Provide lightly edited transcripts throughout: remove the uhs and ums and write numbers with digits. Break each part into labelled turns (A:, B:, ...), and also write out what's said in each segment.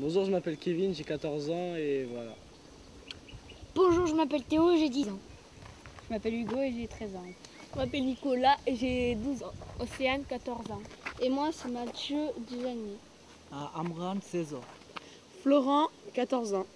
A: Bonjour, je m'appelle Kevin, j'ai 14 ans et voilà.
B: Bonjour, je m'appelle Théo, j'ai 10 ans.
C: Je m'appelle Hugo et j'ai 13 ans.
D: Je m'appelle Nicolas et j'ai 12 ans.
E: Océane, 14 ans.
F: Et moi, c'est Mathieu, 10 ans et demi.
G: Amran, 16 ans.
D: Florent, 14 ans.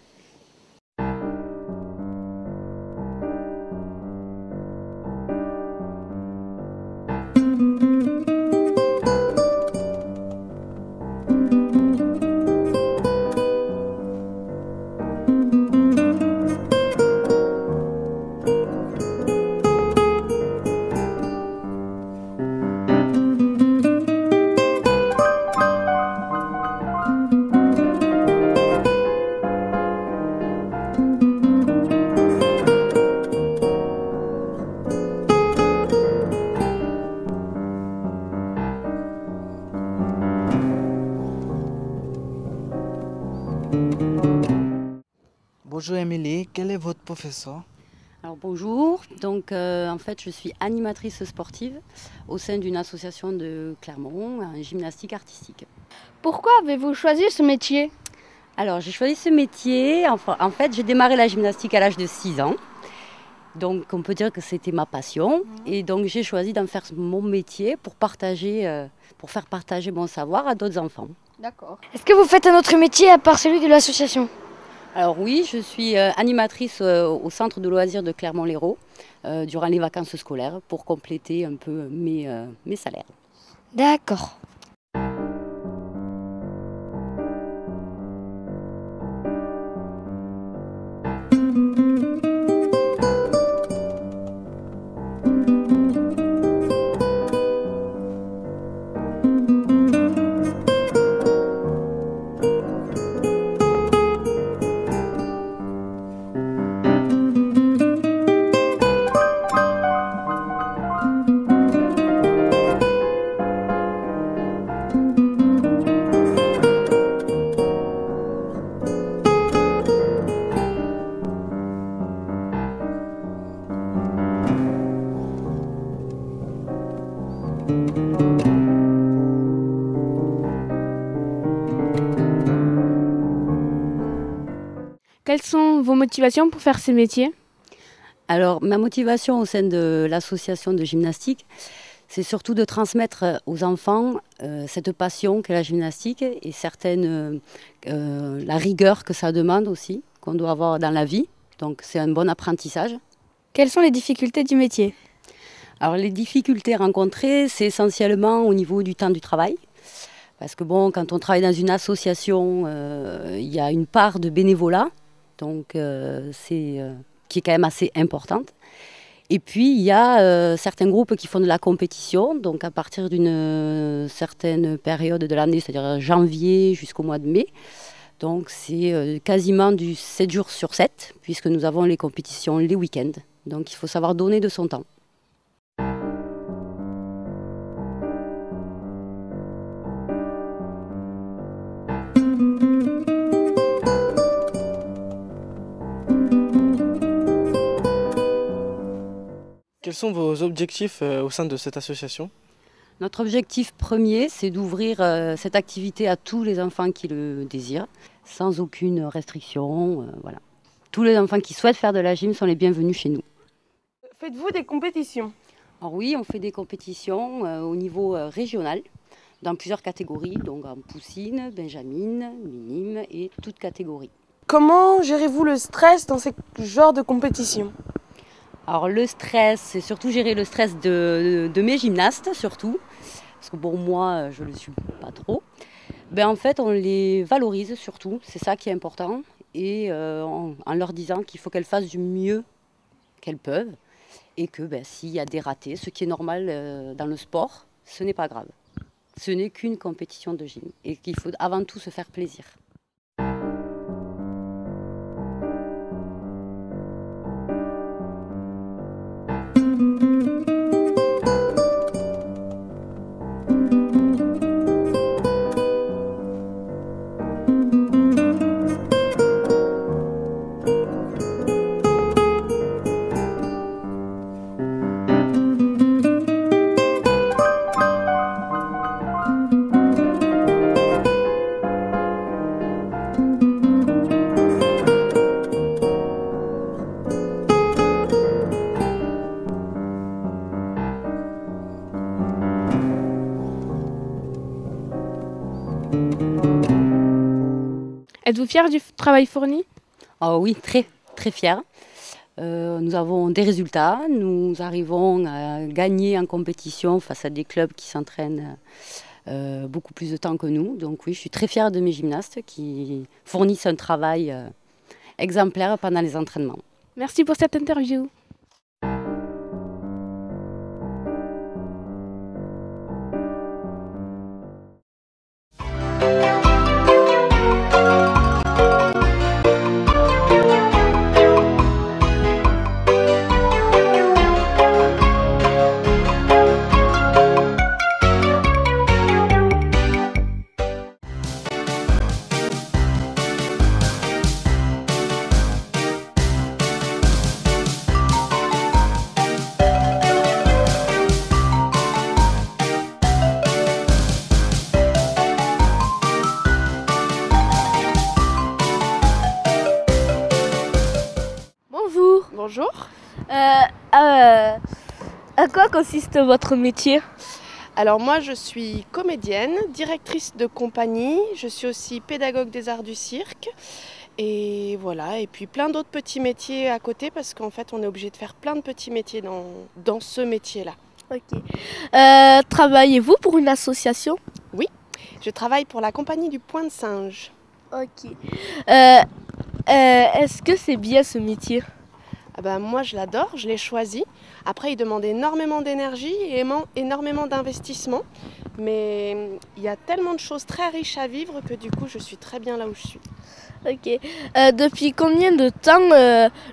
G: Bonjour Émilie, quel est votre professeur?
C: Alors bonjour, donc en fait je suis animatrice sportive au sein d'une association de Clermont, en gymnastique artistique.
F: Pourquoi avez-vous choisi ce métier?
C: Alors j'ai choisi ce métier, en fait j'ai démarré la gymnastique à l'âge de 6 ans. Donc on peut dire que c'était ma passion et donc j'ai choisi d'en faire mon métier pour faire partager mon savoir à d'autres enfants.
F: D'accord. Est-ce que vous faites un autre métier à part celui de l'association?
C: Alors oui, je suis animatrice au centre de loisirs de Clermont-Lérault durant les vacances scolaires pour compléter un peu mes salaires.
F: D'accord.
E: Quelles sont vos motivations pour faire ces métiers?
C: Alors ma motivation au sein de l'association de gymnastique, c'est surtout de transmettre aux enfants cette passion qu'est la gymnastique et la rigueur que ça demande aussi, qu'on doit avoir dans la vie. Donc c'est un bon apprentissage.
E: Quelles sont les difficultés du métier?
C: Alors les difficultés rencontrées, c'est essentiellement au niveau du temps du travail. Parce que bon, quand on travaille dans une association, il y a une part de bénévolat, donc qui est quand même assez importante. Et puis il y a certains groupes qui font de la compétition, donc à partir d'une certaine période de l'année, c'est-à-dire janvier jusqu'au mois de mai. Donc c'est quasiment du 7 jours sur 7, puisque nous avons les compétitions les week-ends. Donc il faut savoir donner de son temps.
A: Quels sont vos objectifs au sein de cette association?
C: Notre objectif premier, c'est d'ouvrir cette activité à tous les enfants qui le désirent, sans aucune restriction. Voilà. Tous les enfants qui souhaitent faire de la gym sont les bienvenus chez nous.
D: Faites-vous des compétitions?
C: Alors oui, on fait des compétitions au niveau régional, dans plusieurs catégories, donc en poussine, benjamine, minime et toutes catégories.
D: Comment gérez-vous le stress dans ce genre de compétition?
C: Alors le stress, c'est surtout gérer le stress de mes gymnastes, surtout. Parce que bon, moi, je ne le suis pas trop. En fait, on les valorise surtout, c'est ça qui est important. Et en leur disant qu'il faut qu'elles fassent du mieux qu'elles peuvent. Et que s'il y a des ratés, ce qui est normal dans le sport, ce n'est pas grave. Ce n'est qu'une compétition de gym. Et qu'il faut avant tout se faire plaisir.
E: Êtes-vous fier du travail fourni?
C: Ah oui, très, très fiers. Nous avons des résultats, nous arrivons à gagner en compétition face à des clubs qui s'entraînent beaucoup plus de temps que nous. Donc oui, je suis très fière de mes gymnastes qui fournissent un travail exemplaire pendant les entraînements.
E: Merci pour cette interview. Bonjour.
H: Bonjour.
E: À quoi consiste votre métier?
H: Alors moi je suis comédienne, directrice de compagnie, je suis aussi pédagogue des arts du cirque et voilà, et puis plein d'autres petits métiers à côté parce qu'en fait on est obligé de faire plein de petits métiers dans ce métier-là.
E: Ok. Travaillez-vous pour une association?
H: Oui, je travaille pour la compagnie du Point de Singe.
E: Ok. Est-ce que c'est bien ce métier?
H: Ah ben, moi je l'adore, je l'ai choisi. Après il demande énormément d'énergie et énormément d'investissement. Mais il y a tellement de choses très riches à vivre que du coup je suis très bien là où je suis.
E: Ok. Depuis combien de temps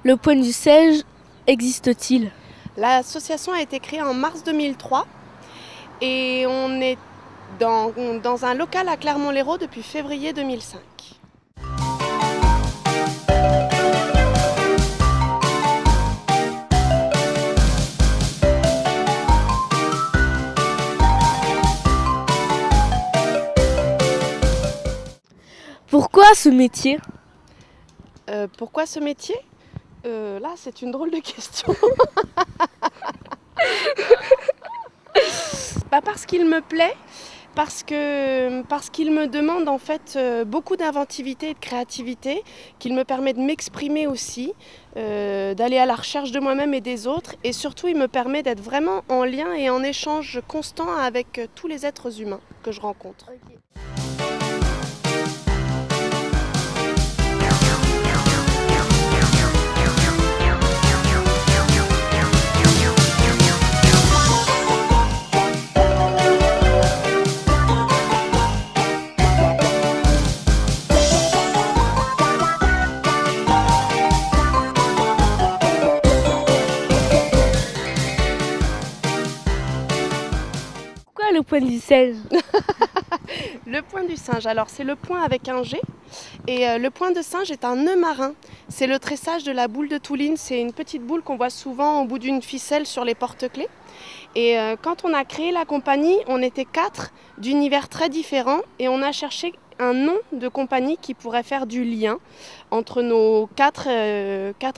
E: le Point du Singe existe-t-il?
H: L'association a été créée en mars 2003 et on est dans un local à Clermont-Lérault depuis février 2005.
E: Pourquoi ce métier?
H: Pourquoi ce métier? Là, c'est une drôle de question. Parce qu'il me plaît, parce qu'il me demande en fait beaucoup d'inventivité et de créativité, qu'il me permet de m'exprimer aussi, d'aller à la recherche de moi-même et des autres, et surtout il me permet d'être vraiment en lien et en échange constant avec tous les êtres humains que je rencontre.
E: Okay. Le Point du Singe.
H: Le Point du Singe, alors c'est le point avec un G et le Point de Singe est un nœud marin. C'est le tressage de la boule de Touline, c'est une petite boule qu'on voit souvent au bout d'une ficelle sur les porte-clés. Et quand on a créé la compagnie, on était 4 d'univers très différents et on a cherché un nom de compagnie qui pourrait faire du lien entre nos 4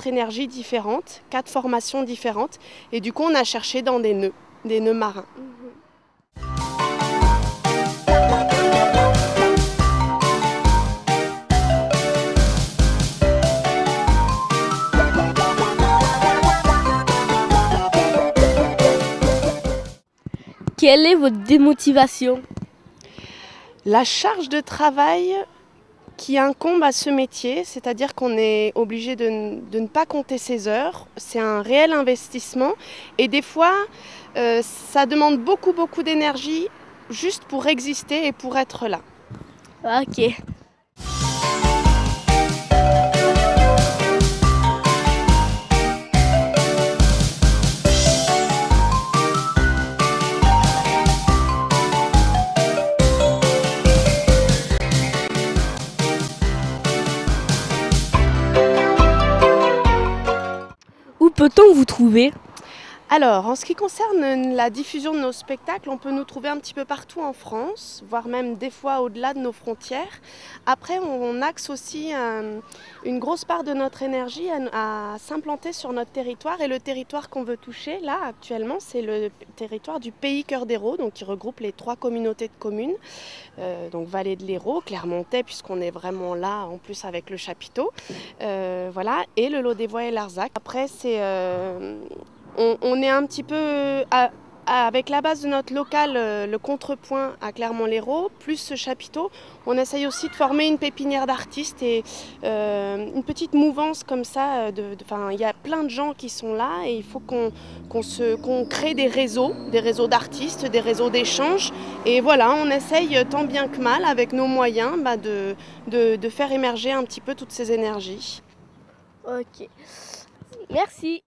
H: énergies différentes, 4 formations différentes. Et du coup on a cherché dans des nœuds marins.
E: Quelle est votre démotivation?
H: La charge de travail qui incombe à ce métier, c'est-à-dire qu'on est obligé de ne pas compter ses heures. C'est un réel investissement et des fois, ça demande beaucoup d'énergie juste pour exister et pour être là.
E: Ok. Où peut-on vous trouver?
H: Alors, en ce qui concerne la diffusion de nos spectacles, on peut nous trouver un petit peu partout en France, voire même des fois au-delà de nos frontières. Après, on axe aussi une grosse part de notre énergie à s'implanter sur notre territoire. Et le territoire qu'on veut toucher, là, actuellement, c'est le territoire du Pays Cœur d'Hérault, donc qui regroupe les 3 communautés de communes, donc Vallée de l'Hérault, Clermontais, puisqu'on est vraiment là, en plus avec le chapiteau, voilà, et le Lot-des-Voies et Larzac. Après, c'est... On est un petit peu avec la base de notre local, le contrepoint à Clermont-Lérault, plus ce chapiteau. On essaye aussi de former une pépinière d'artistes et une petite mouvance comme ça. Il y a plein de gens qui sont là et il faut qu'on crée des réseaux d'artistes, des réseaux d'échanges. Et voilà, on essaye tant bien que mal avec nos moyens de faire émerger un petit peu toutes ces énergies.
E: Ok. Merci.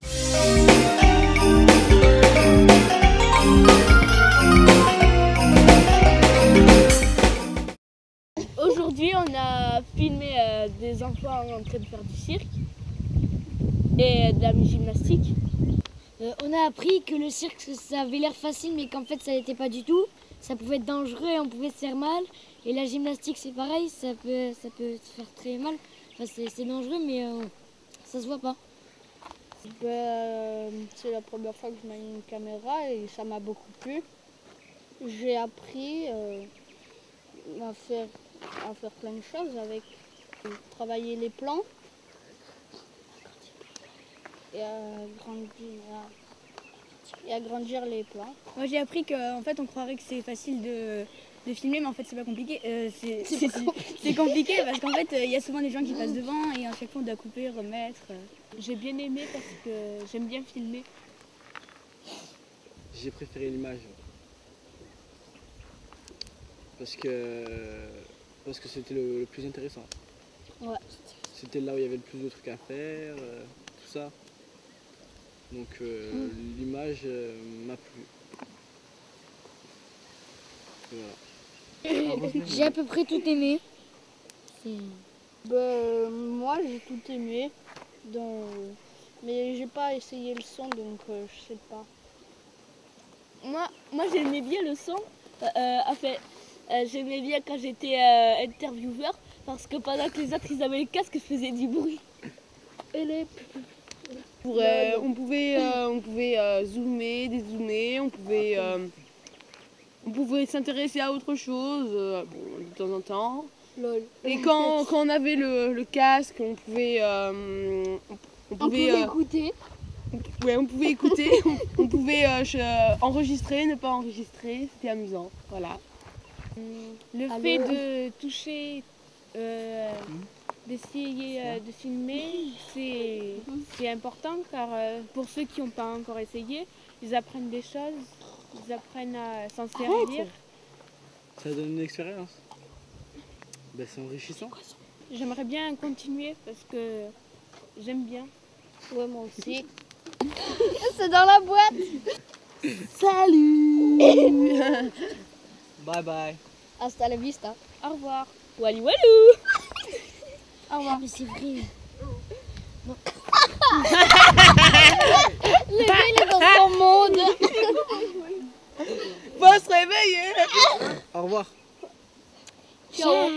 E: Aujourd'hui, on a filmé des enfants en train de faire du cirque et de la gymnastique.
F: On a appris que le cirque, ça avait l'air facile, mais qu'en fait, ça n'était pas du tout. Ça pouvait être dangereux et on pouvait se faire mal. Et la gymnastique, c'est pareil, ça peut se faire très mal. Enfin, c'est dangereux, mais ça se voit pas.
E: C'est la première fois que je mets une caméra et ça m'a beaucoup plu. J'ai appris à faire plein de choses avec travailler les plans et agrandir les plans.
I: Moi j'ai appris qu'en fait on croirait que c'est facile de filmer, mais en fait c'est pas compliqué. C'est compliqué parce qu'en fait il y a souvent des gens qui passent devant et à chaque fois on doit couper, remettre.
E: J'ai bien aimé parce que j'aime bien filmer.
A: J'ai préféré l'image. Parce que c'était le plus intéressant.
E: Ouais.
A: C'était là où il y avait le plus de trucs à faire, tout ça. Donc l'image m'a plu. Voilà.
F: J'ai à peu près tout aimé.
E: Moi j'ai tout aimé, mais j'ai pas essayé le son donc je sais pas. Moi j'aimais bien le son. J'aimais bien quand j'étais intervieweur parce que pendant que les autres ils avaient les casques, je faisais du bruit.
J: On pouvait zoomer, dézoomer, on pouvait s'intéresser à autre chose de temps en temps.
E: Lol.
J: Et quand on avait le casque, on pouvait
E: Écouter.
J: On pouvait écouter, on pouvait enregistrer, ne pas enregistrer, c'était amusant. Voilà.
I: Le fait de toucher, d'essayer de filmer, c'est important car pour ceux qui n'ont pas encore essayé, ils apprennent des choses, ils apprennent à s'en servir.
A: Ça donne une expérience. Ben, c'est enrichissant.
I: J'aimerais bien continuer parce que j'aime bien.
E: Ouais, moi aussi. C'est dans la boîte.
J: Salut.
A: Bye bye.
E: Hasta la vista.
I: Au revoir.
E: Wally walou.
F: Au revoir. Mais c'est vrai.
E: Le gars il est dans son monde.
J: Faut se réveiller.
A: Au revoir.
E: Ciao.